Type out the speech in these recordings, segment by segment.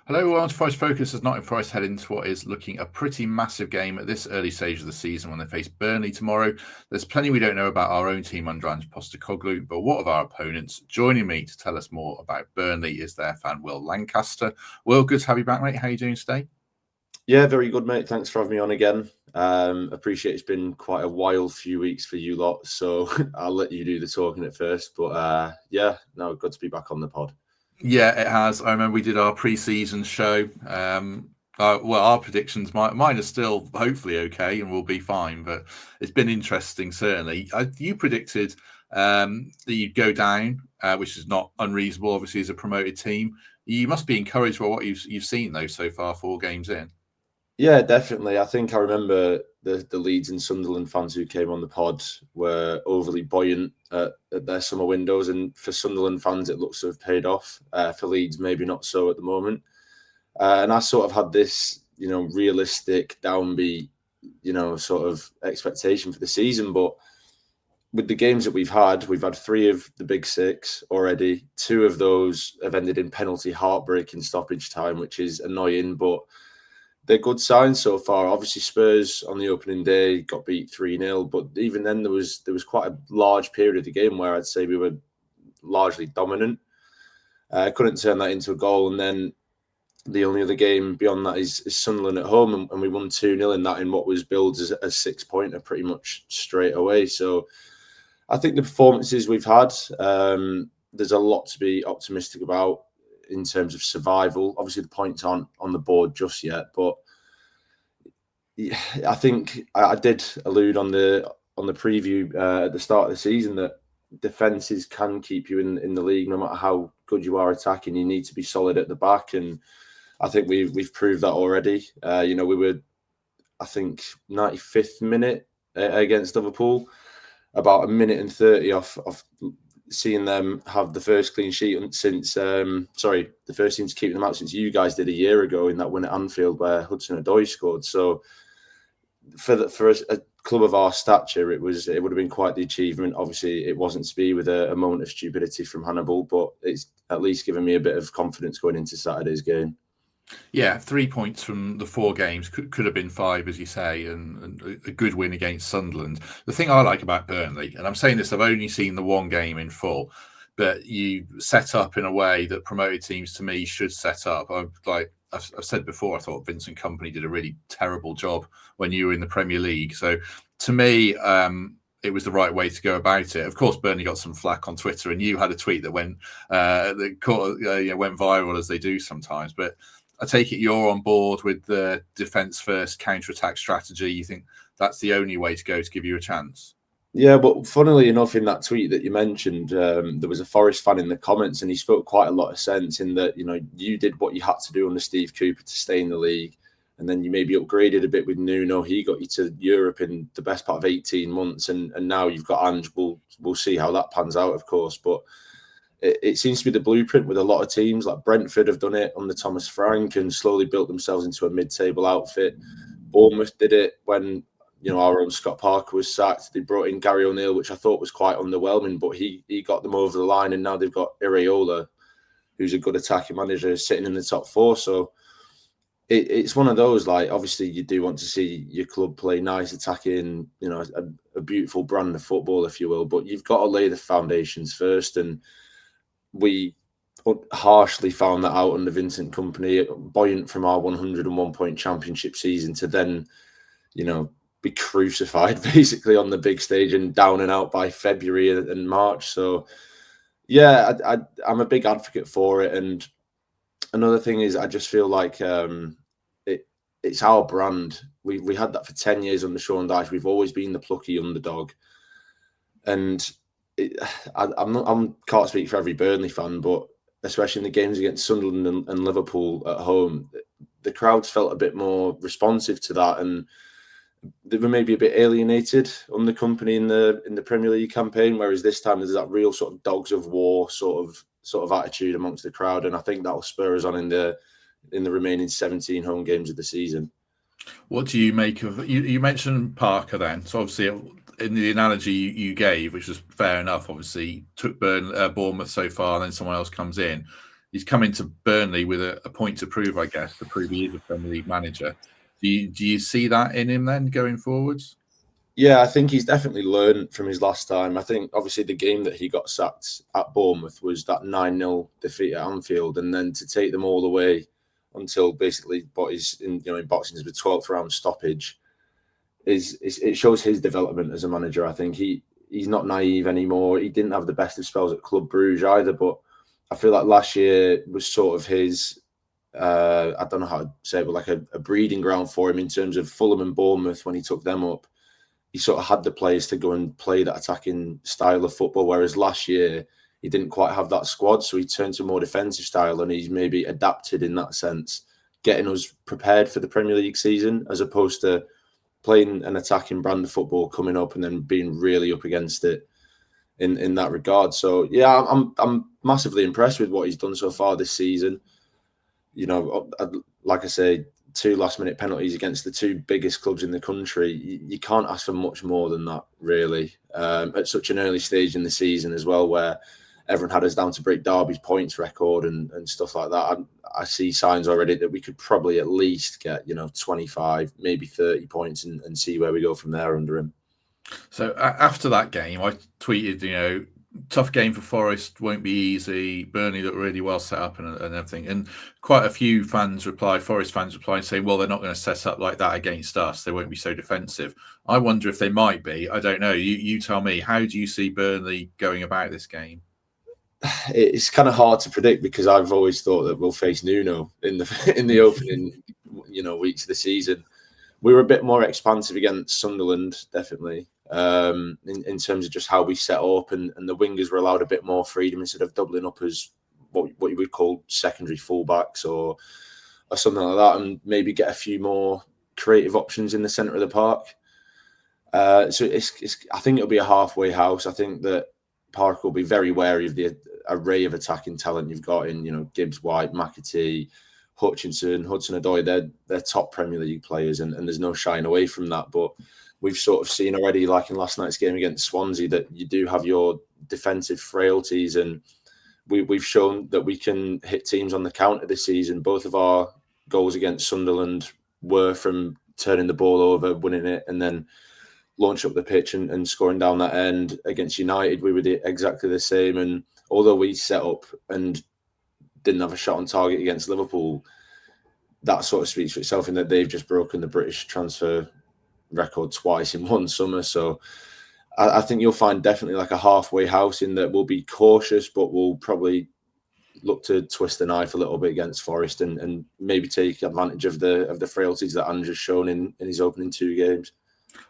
Hello, everyone. Forest Focus as Nottingham Forest head into what is looking a pretty massive game at this early stage of the season when they face Burnley tomorrow. There's plenty we don't know about our own team under Ange Postecoglou, but what of our opponents? Joining me to tell us more about Burnley is their fan Will Lancaster. Will, good to have you back, mate. How are you doing today? Yeah, very good, mate. Thanks for having me on again. Appreciate it's been quite a wild few weeks for you lot, so I'll let you do the talking at first. But good to be back on the pod. Yeah, it has. I remember we did our pre-season show. Our predictions, mine are still hopefully okay and we'll be fine, but it's been interesting, certainly. You predicted that you'd go down, which is not unreasonable, obviously, as a promoted team. You must be encouraged by what you've seen, though, so far, 4 games in. Yeah, definitely. I think I remember the Leeds and Sunderland fans who came on the pod were overly buoyant at their summer windows, and for Sunderland fans, it looks to have paid off. For Leeds, maybe not so at the moment. And I sort of had this, realistic downbeat, sort of expectation for the season. But with the games that we've had 3 of the big 6 already. 2 of those have ended in penalty heartbreaking stoppage time, which is annoying, but they're good signs so far. Obviously, Spurs on the opening day got beat 3-0, but even then there was quite a large period of the game where I'd say we were largely dominant. Couldn't turn that into a goal, and then the only other game beyond that is Sunderland at home, and we won 2-0 in that, in what was billed as a 6-pointer pretty much straight away. So I think the performances we've had, there's a lot to be optimistic about in terms of survival. Obviously, the points aren't on the board just yet, but I think I did allude on the preview at the start of the season that defences can keep you in the league no matter how good you are attacking. You need to be solid at the back, and I think we've proved that already. We were, I think, 95th minute against Liverpool, about a minute and 30 off seeing them have the first clean sheet since the first team to keep them out since you guys did a year ago in that win at Anfield where Hudson-Odoi scored. So for a club of our stature, it would have been quite the achievement. Obviously, it wasn't to be with a moment of stupidity from Hannibal, but it's at least given me a bit of confidence going into Saturday's game. Yeah, 3 points from the 4 games could have been 5, as you say, and a good win against Sunderland. The thing I like about Burnley, and I'm saying this, I've only seen the 1 game in full, but you set up in a way that promoted teams to me should set up. I've said before, I thought Vincent Kompany did a really terrible job when you were in the Premier League. So to me, it was the right way to go about it. Of course, Burnley got some flack on Twitter, and you had a tweet that went viral, as they do sometimes. But I take it you're on board with the defence first, counter-attack strategy. You think that's the only way to go to give you a chance? Yeah, but funnily enough, in that tweet that you mentioned, there was a Forest fan in the comments, and he spoke quite a lot of sense in that, you did what you had to do under Steve Cooper to stay in the league, and then you maybe upgraded a bit with Nuno. He got you to Europe in the best part of 18 months, and now you've got Ange. We'll see how that pans out, of course, but it seems to be the blueprint with a lot of teams. Like Brentford have done it under Thomas Frank and slowly built themselves into a mid-table outfit. Bournemouth did it when our own Scott Parker was sacked. They brought in Gary O'Neill, which I thought was quite underwhelming, but he got them over the line, and now they've got Iraola, who's a good attacking manager, sitting in the top 4. So it's one of those, like, obviously you do want to see your club play nice, attacking, a beautiful brand of football, if you will, but you've got to lay the foundations first, and we harshly found that out under Vincent Kompany, buoyant from our 101-point championship season to then, be crucified basically on the big stage and down and out by February and March. So, yeah, I'm a big advocate for it. And another thing is, I just feel like it's our brand. We had that for 10 years under Sean Dyche. We've always been the plucky underdog. And I can't speak for every Burnley fan, but especially in the games against Sunderland and Liverpool at home, the crowds felt a bit more responsive to that, and they were maybe a bit alienated on the Kompany in the Premier League campaign. Whereas this time there's that real sort of dogs of war sort of attitude amongst the crowd, and I think that'll spur us on in the remaining 17 home games of the season. What do you make of you mentioned Parker then? So obviously, in the analogy you gave, which was fair enough, obviously took Bournemouth so far, and then someone else comes in. he's come into Burnley with a point to prove, I guess, to prove he is a Premier League manager. Do you see that in him then going forwards? Yeah, I think he's definitely learned from his last time. I think obviously the game that he got sacked at Bournemouth was that 9-0 defeat at Anfield, and then to take them all the way until basically what is in boxing is the 12th round stoppage it shows his development as a manager. I think he's not naive anymore. He didn't have the best of spells at Club Brugge either, but I feel like last year was sort of his I don't know how to say it, but like a breeding ground for him in terms of Fulham and Bournemouth when he took them up. He sort of had the players to go and play that attacking style of football, whereas last year he didn't quite have that squad, so he turned to a more defensive style, and he's maybe adapted in that sense, getting us prepared for the Premier League season, as opposed to playing an attacking brand of football coming up and then being really up against it in that regard. So yeah, I'm massively impressed with what he's done so far this season. Like I say, 2 last-minute penalties against the 2 biggest clubs in the country. You can't ask for much more than that, really, at such an early stage in the season as well, where everyone had us down to break Derby's points record and stuff like that. I see signs already that we could probably at least get 25, maybe 30 points and see where we go from there under him. So after that game, I tweeted, tough game for Forest, won't be easy. Burnley looked really well set up and everything. And quite a few Forest fans replied saying, well, they're not going to set up like that against us. They won't be so defensive. I wonder if they might be. I don't know. You tell me. How do you see Burnley going about this game? It's kind of hard to predict because I've always thought that we'll face Nuno in the opening weeks of the season. We were a bit more expansive against Sunderland, definitely, in terms of just how we set up, and the wingers were allowed a bit more freedom instead of doubling up as what you would call secondary fullbacks or something like that, and maybe get a few more creative options in the centre of the park. So I think it'll be a halfway house. I think that Park will be very wary of the array of attacking talent you've got in, Gibbs, White, McAtee, Hutchinson, Hudson-Odoi. They're top Premier League players, and there's no shying away from that. But we've sort of seen already, like in last night's game against Swansea, that you do have your defensive frailties, and we've shown that we can hit teams on the counter this season. Both of our goals against Sunderland were from turning the ball over, winning it, and then launch up the pitch and scoring down that end. Against United, we were exactly the same. And although we set up and didn't have a shot on target against Liverpool, that sort of speaks for itself in that they've just broken the British transfer record twice in one summer. So I think you'll find definitely like a halfway house in that we'll be cautious, but we'll probably look to twist the knife a little bit against Forest and maybe take advantage of the frailties that Ange has shown in his opening 2 games.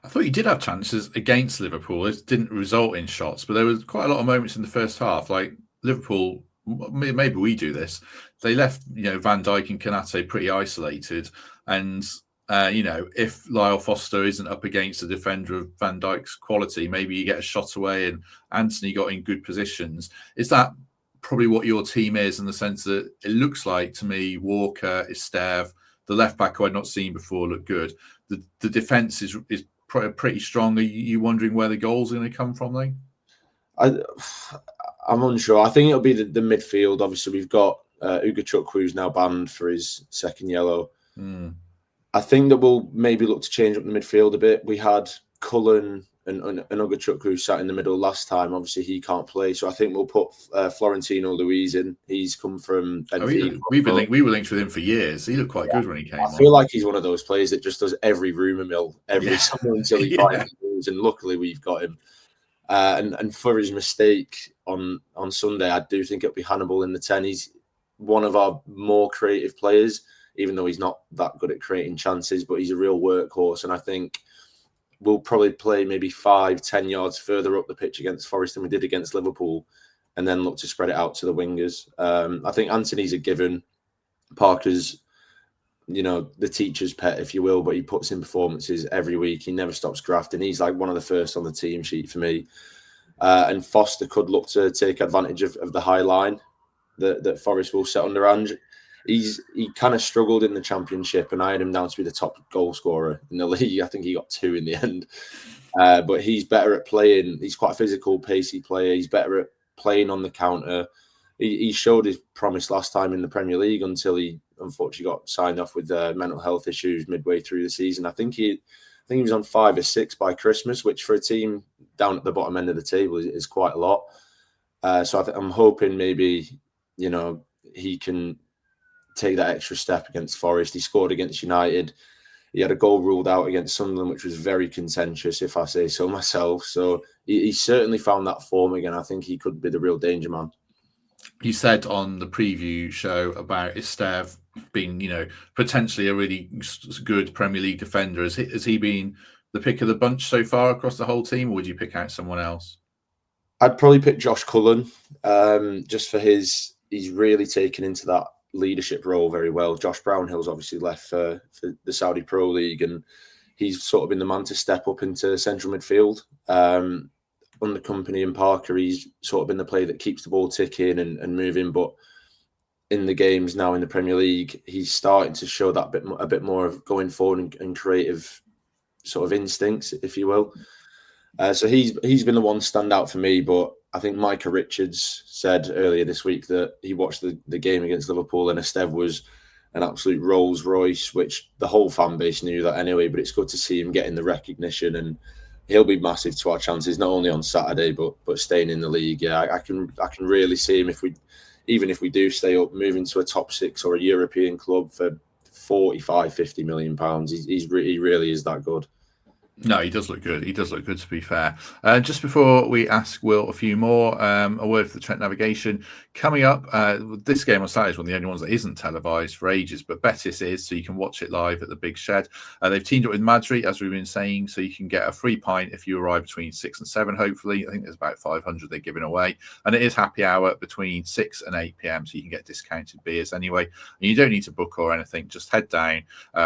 I thought you did have chances against Liverpool. It didn't result in shots, but there was quite a lot of moments in the first half. Like Liverpool, maybe we do this. They left, Van Dijk and Konate pretty isolated. And, if Lyle Foster isn't up against a defender of Van Dijk's quality, maybe you get a shot away and Anthony got in good positions. Is that probably what your team is, in the sense that it looks like to me Walker, Esteve, the left back who I'd not seen before, look good. The defence is pretty strong. Are you wondering where the goals are going to come from then? I'm unsure. I think it'll be the midfield. Obviously, we've got Ugachukwu, who's now banned for his second yellow. I think that we'll maybe look to change up the midfield a bit. We had Cullen and Ugachukwu sat in the middle last time. Obviously, he can't play, so I think we'll put Florentino Luis in. He's come from Benfica. We were linked with him for years. He looked quite good when he came on. I feel like he's one of those players that just does every rumour mill every summer until he finally moves, and luckily we've got him. And for his mistake on Sunday, I do think it'll be Hannibal in the 10. He's one of our more creative players, even though he's not that good at creating chances, but he's a real workhorse. And I think we'll probably play maybe 5-10 yards further up the pitch against Forest than we did against Liverpool, and then look to spread it out to the wingers. I think Anthony's a given. Parker's, the teacher's pet, if you will, but he puts in performances every week. He never stops grafting. He's like one of the first on the team sheet for me. And Foster could look to take advantage of the high line that Forest will set under Ange. He kind of struggled in the Championship, and I had him down to be the top goal scorer in the league. I think he got 2 in the end. But he's better at playing. He's quite a physical, pacey player. He's better at playing on the counter. he showed his promise last time in the Premier League until he unfortunately got signed off with mental health issues midway through the season. I think he was on 5 or 6 by Christmas, which for a team down at the bottom end of the table is quite a lot. So I'm hoping maybe, he can take that extra step against Forest. He scored against United. He had a goal ruled out against Sunderland, which was very contentious, if I say so myself. So he certainly found that form again. I think he could be the real danger man. You said on the preview show about Estev being, potentially a really good Premier League defender. Has he been the pick of the bunch so far across the whole team, or would you pick out someone else? I'd probably pick Josh Cullen, just for he's really taken into that leadership role very well. Josh Brownhill's obviously left for the Saudi Pro League, and he's sort of been the man to step up into central midfield. Under Company and Parker, he's sort of been the player that keeps the ball ticking and moving. But in the games now in the Premier League, he's starting to show that a bit more of going forward and creative sort of instincts, if you will. So he's been the one stand out for me. But I think Micah Richards said earlier this week that he watched the game against Liverpool and Estev was an absolute Rolls Royce, which the whole fan base knew that anyway. But it's good to see him getting the recognition, and he'll be massive to our chances, not only on Saturday but staying in the league. Yeah, I can really see him if we do stay up, moving to a top 6 or a European club for 45-50 million pounds. He really is that good. No, he does look good. He does look good, to be fair. Just before we ask Will a few more, a word for the Trent Navigation. Coming up, this game on Saturday is one of the only ones that isn't televised for ages, but Betis is, so you can watch it live at the Big Shed. They've teamed up with Madri, as we've been saying, so you can get a free pint if you arrive between 6 and 7, hopefully. I think there's about 500 they're giving away. And it is happy hour between 6 and 8 p.m, so you can get discounted beers anyway. And you don't need to book or anything. Just head down,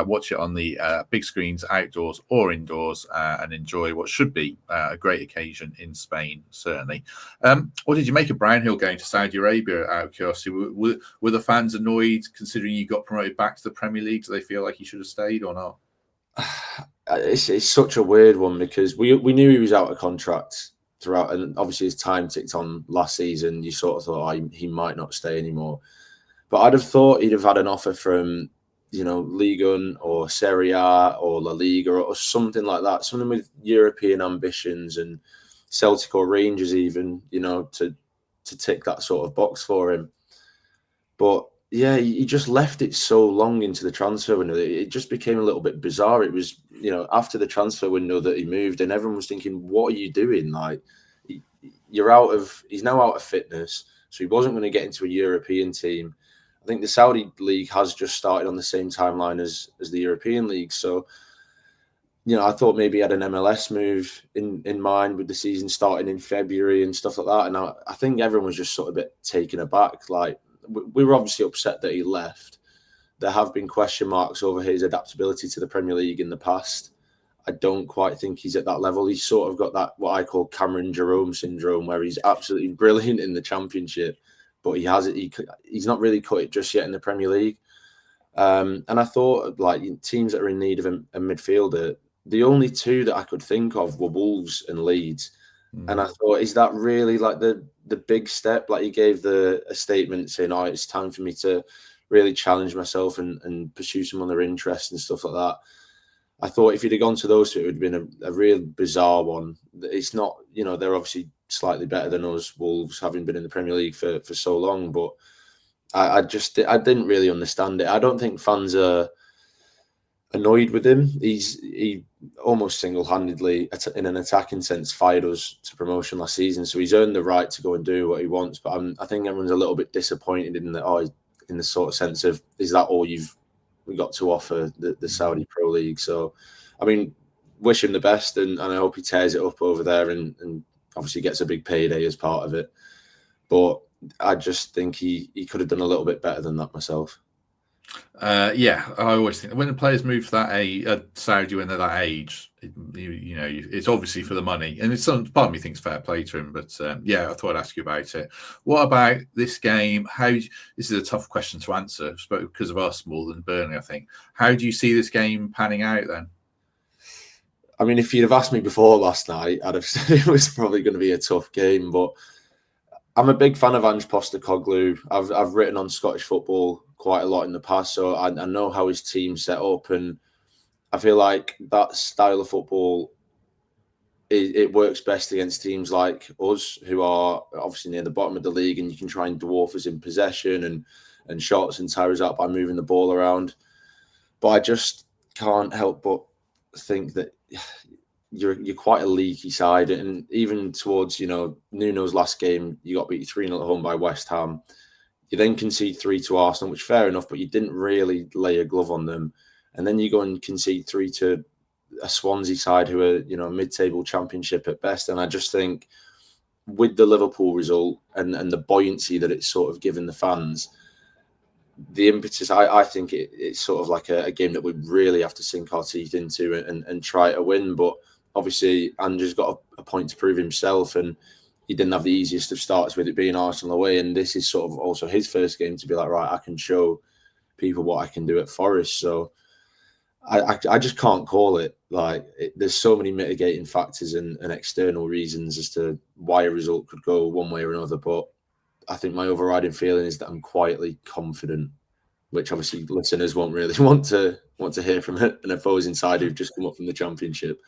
watch it on the big screens, outdoors or indoors, and enjoy what should be a great occasion in Spain, certainly. What did you make of Brownhill going to Saudi Arabia, out of curiosity? Were the fans annoyed considering you got promoted back to the Premier League? Do they feel like he should have stayed or not? It's such a weird one because we knew he was out of contract throughout, and obviously his time ticked on last season. You sort of thought he might not stay anymore. But I'd have thought he'd have had an offer from Ligue 1 or Serie A or La Liga or something like that, something with European ambitions, and Celtic or Rangers even, to tick that sort of box for him. But yeah, he just left it so long into the transfer window. It just became a little bit bizarre. It was, after the transfer window that he moved, and everyone was thinking, what are you doing? Like, he's now out of fitness, so he wasn't going to get into a European team. I think the Saudi League has just started on the same timeline as the European League. So, I thought maybe he had an MLS move in mind with the season starting in February and stuff like that. And I think everyone was just sort of a bit taken aback. Like, we were obviously upset that he left. There have been question marks over his adaptability to the Premier League in the past. I don't quite think he's at that level. He's sort of got that, what I call Cameron Jerome syndrome, where he's absolutely brilliant in the Championship, but he's not really cut it just yet in the Premier League. And I thought, like, teams that are in need of a midfielder, the only two that I could think of were Wolves and Leeds. And I thought, is that really like the big step? Like, he gave a statement saying, it's time for me to really challenge myself and pursue some other interests and stuff like that. I thought if he'd have gone to those two, it would have been a real bizarre one. It's not, they're obviously slightly better than us, Wolves, having been in the Premier League for so long. But I didn't really understand it. I don't think fans are annoyed with him. He almost single-handedly, in an attacking sense, fired us to promotion last season. So he's earned the right to go and do what he wants. But I think everyone's a little bit disappointed in that. In the sort of sense of, is that all we got to offer the Saudi Pro League? So, I mean, wish him the best, and I hope he tears it up over there and obviously gets a big payday as part of it. But I just think he could have done a little bit better than that myself. Yeah, I always think when the players move to that age, Saudi when they're that age, it's obviously for the money, and it's part of me thinks fair play to him. But yeah, I thought I'd ask you about it. What about this game? This is a tough question to answer, because of us more than Burnley, I think. How do you see this game panning out then? I mean, if you'd have asked me before last night, I'd have said it was probably going to be a tough game, but I'm a big fan of Ange Postecoglou. I've written on Scottish football quite a lot in the past, so I know how his team's set up, and I feel like that style of football it works best against teams like us, who are obviously near the bottom of the league, and you can try and dwarf us in possession and shots and tire us out by moving the ball around. But I just can't help but think that you're quite a leaky side, and even towards Nuno's last game, you got beat 3-0 at home by West Ham. You then concede 3 to Arsenal, which fair enough, but you didn't really lay a glove on them, and then you go and concede 3 to a Swansea side who are mid-table championship at best. And I just think with the Liverpool result and the buoyancy that it's sort of given the fans, the impetus, I think it's sort of like a game that we really have to sink our teeth into and try to win. But obviously, Andrew's got a point to prove himself, and he didn't have the easiest of starts with it being Arsenal away. And this is sort of also his first game to be like, right, I can show people what I can do at Forest. So I just can't call it. There's so many mitigating factors and external reasons as to why a result could go one way or another. But I think my overriding feeling is that I'm quietly confident, which obviously listeners won't really want to hear from an opposing side who've just come up from the Championship.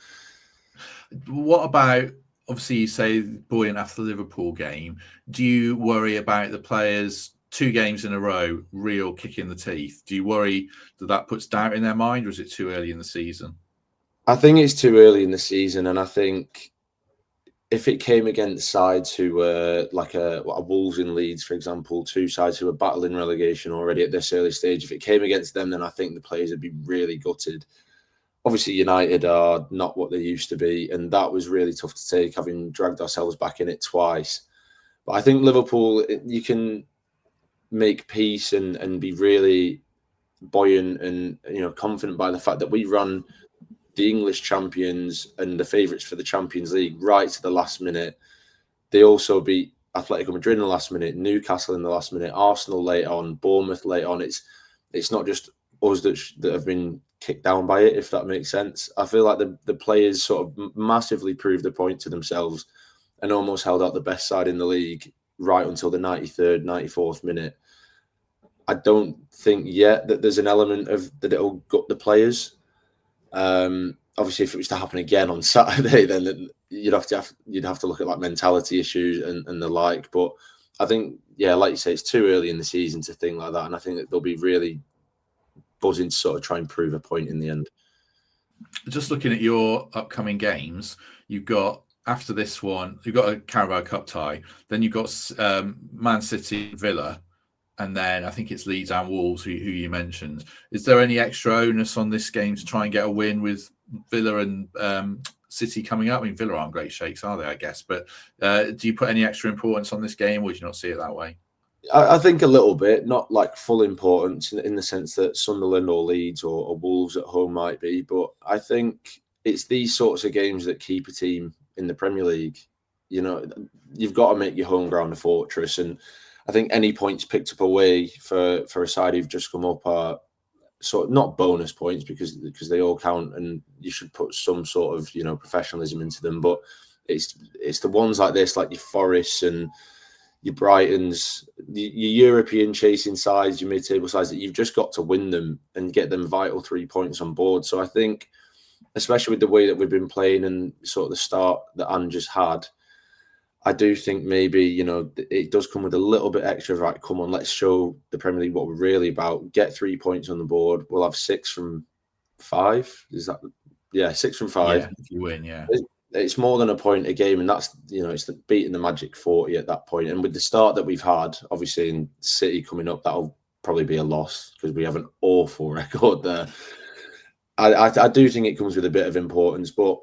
What about, obviously, you say buoyant after the Liverpool game? Do you worry about the players 2 games in a row, real kick in the teeth? Do you worry that puts doubt in their mind, or is it too early in the season? I think it's too early in the season, and I think if it came against sides who were like a Wolves in Leeds, for example, 2 sides who were battling relegation already at this early stage, if it came against them, then I think the players would be really gutted. Obviously, United are not what they used to be, and that was really tough to take, having dragged ourselves back in it twice. But I think Liverpool, you can make peace and be really buoyant and confident by the fact that we run the English champions and the favourites for the Champions League right to the last minute. They also beat Atletico Madrid in the last minute, Newcastle in the last minute, Arsenal late on, Bournemouth late on. It's not just us that have been kicked down by it, if that makes sense. I feel like the players sort of massively proved the point to themselves and almost held out the best side in the league right until the 93rd, 94th minute. I don't think yet that there's an element of that it'll gut the players. Obviously, if it was to happen again on Saturday, then you'd have to look at like mentality issues and the like. But I think, yeah, like you say, it's too early in the season to think like that, and I think that they'll be really buzzing to sort of try and prove a point in the end. Just looking at your upcoming games, you've got, after this one, you've got a Carabao Cup tie, then you've got Man City, Villa, and then I think it's Leeds and Wolves, who you mentioned. Is there any extra onus on this game to try and get a win with Villa and City coming up? I mean, Villa aren't great shakes, are they, I guess? But do you put any extra importance on this game, or do you not see it that way? I think a little bit, not like full importance in the sense that Sunderland or Leeds or Wolves at home might be. But I think it's these sorts of games that keep a team in the Premier League. You've got to make your home ground a fortress. And I think any points picked up away for a side who've just come up are sort of not bonus points because they all count, and you should put some sort of professionalism into them. But it's the ones like this, like your Forests and your Brightons, your European chasing sides, your mid-table sides, that you've just got to win them and get them vital 3 points on board. So I think, especially with the way that we've been playing and sort of the start that Ange just had, I do think maybe, it does come with a little bit extra of, right, come on, let's show the Premier League what we're really about. Get 3 points on the board. We'll have 6 from 5. Is that? Yeah, 6 from 5. Yeah, if you win, yeah. It's more than a point a game, and that's, it's beating the magic 40 at that point. And with the start that we've had, obviously in City coming up, that'll probably be a loss because we have an awful record there. I do think it comes with a bit of importance, but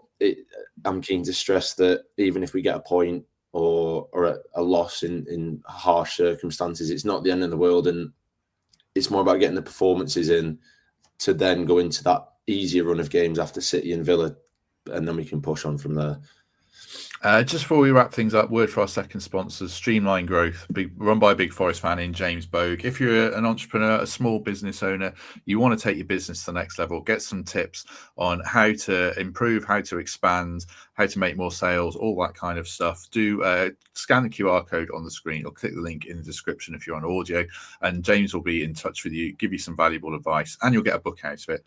I'm keen to stress that even if we get a point or a loss in harsh circumstances, it's not the end of the world, and it's more about getting the performances in to then go into that easier run of games after City and Villa, and then we can push on from there. Just before we wrap things up, word for our second sponsors, Streamline Growth, run by a big Forest fan in James Bogue. If you're an entrepreneur, a small business owner, you want to take your business to the next level, get some tips on how to improve, how to expand, how to make more sales, all that kind of stuff, do scan the QR code on the screen or click the link in the description if you're on audio, and James will be in touch with you, give you some valuable advice, and you'll get a book out of it,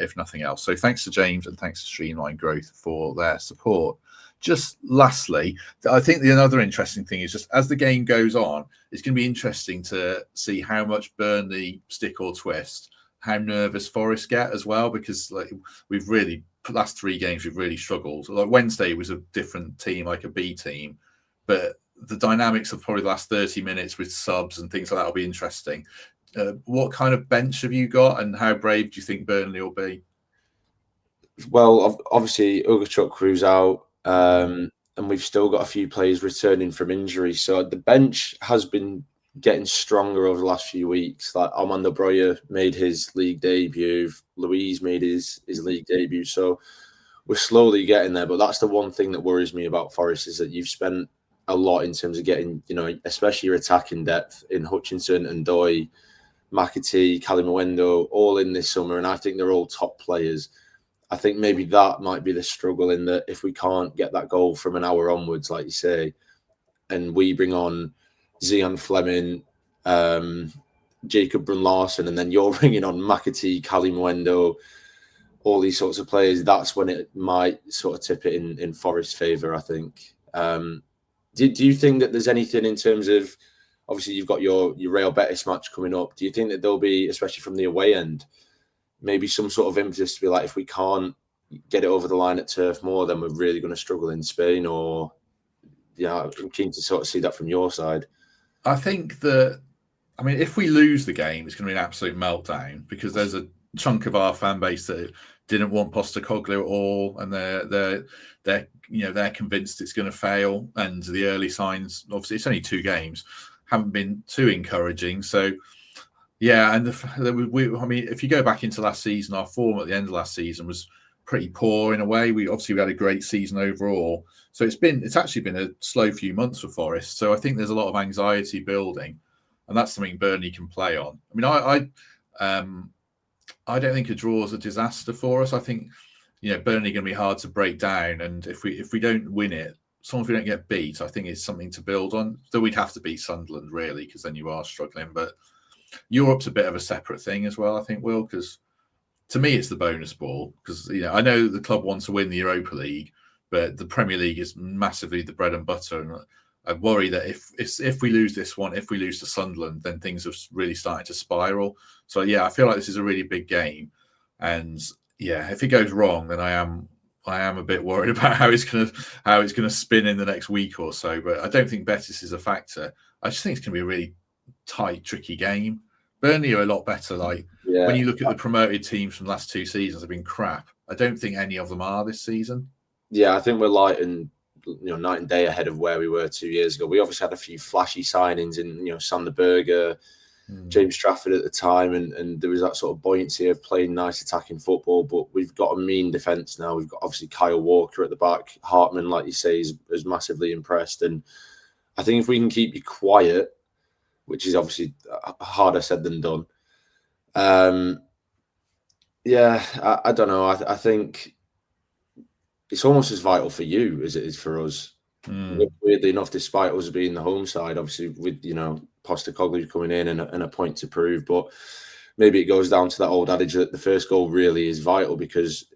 if nothing else. So thanks to James and thanks to Streamline Growth for their support. Just lastly, I think the another interesting thing is just as the game goes on, it's going to be interesting to see how much Burnley stick or twist, how nervous Forest get as well, because like we've really last 3 games we've really struggled. Like Wednesday was a different team, like a B team, but the dynamics of probably the last 30 minutes with subs and things like that will be interesting. What kind of bench have you got, and how brave do you think Burnley will be? Well, obviously Ugachukwu out. And we've still got a few players returning from injury. So the bench has been getting stronger over the last few weeks. Like Armando Broja made his league debut. Louise made his league debut. So we're slowly getting there. But that's the one thing that worries me about Forest is that you've spent a lot in terms of getting, especially your attacking depth in Hutchinson and Doy, McAtee, Kalimawendo, all in this summer. And I think they're all top players. I think maybe that might be the struggle in that if we can't get that goal from an hour onwards, like you say, and we bring on Zian Fleming, Jacob Brun-Larsen, and then you're bringing on McAtee, Kalimawendo, all these sorts of players, that's when it might sort of tip it in Forest's favour, I think. Do you think that there's anything in terms of, obviously you've got your Real Betis match coming up, do you think that there'll be, especially from the away end, maybe some sort of impetus to be like, if we can't get it over the line at Turf Moor, then we're really going to struggle in Spain? Or, I'm keen to sort of see that from your side. I think that, if we lose the game, it's going to be an absolute meltdown because there's a chunk of our fan base that didn't want Postecoglou at all, and they're convinced it's going to fail. And the early signs, obviously, it's only 2 games, haven't been too encouraging. So. Yeah, and if you go back into last season, our form at the end of last season was pretty poor in a way. We had a great season overall, so it's actually been a slow few months for Forest. So I think there's a lot of anxiety building, and that's something Burnley can play on. I don't think a draw is a disaster for us. I think Burnley are going to be hard to break down, and if we don't win it, as long as we don't get beat, I think it's something to build on. Though we'd have to beat Sunderland really, because then you are struggling, but. Europe's a bit of a separate thing as well, I think, Will, because to me it's the bonus ball. Because I know the club wants to win the Europa League, but the Premier League is massively the bread and butter. And I worry that if we lose this one, if we lose to Sunderland, then things have really started to spiral. So I feel like this is a really big game, and if it goes wrong, then I am a bit worried about how it's gonna spin in the next week or so. But I don't think Betis is a factor. I just think it's gonna be a really tight, tricky game. Burnley are a lot better. When you look at the promoted teams from the last 2 seasons, have been crap. I don't think any of them are this season. Yeah, I think we're night and day ahead of where we were 2 years ago. We obviously had a few flashy signings in Sander Berger, James Trafford at the time, and there was that sort of buoyancy of playing nice attacking football. But we've got a mean defence now. We've got obviously Kyle Walker at the back. Hartman, like you say, is massively impressed. And I think if we can keep you quiet, which is obviously harder said than done. I don't know. I think it's almost as vital for you as it is for us. Weirdly enough, despite us being the home side, obviously with Postecoglou coming in and a point to prove, but maybe it goes down to that old adage that the first goal really is vital, because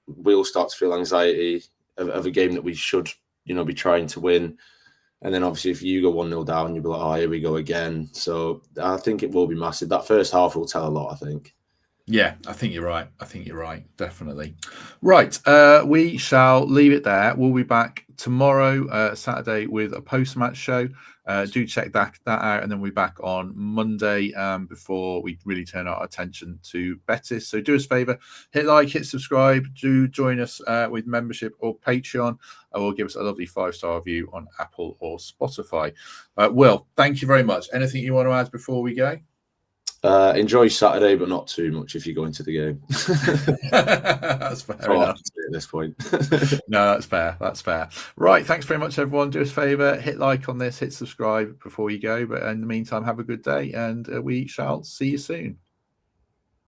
we'll start to feel anxiety of a game that we should be trying to win. And then obviously if you go 1-0 down, you'll be like, oh, here we go again. So I think it will be massive. That first half will tell a lot, I think. Yeah, I think you're right. Definitely. Right. We shall leave it there. We'll be back tomorrow, Saturday, with a post-match show. Do check that out. And then we'll be back on Monday before we really turn our attention to Betis. So do us a favour, hit like, hit subscribe. Do join us with membership or Patreon, or give us a lovely 5-star review on Apple or Spotify. Will, thank you very much. Anything you want to add before we go? Enjoy Saturday, but not too much if you go into the game. That's fair enough. At this point. No, that's fair. That's fair. Right. Thanks very much, everyone. Do us a favour, hit like on this, hit subscribe before you go. But in the meantime, have a good day, and we shall see you soon.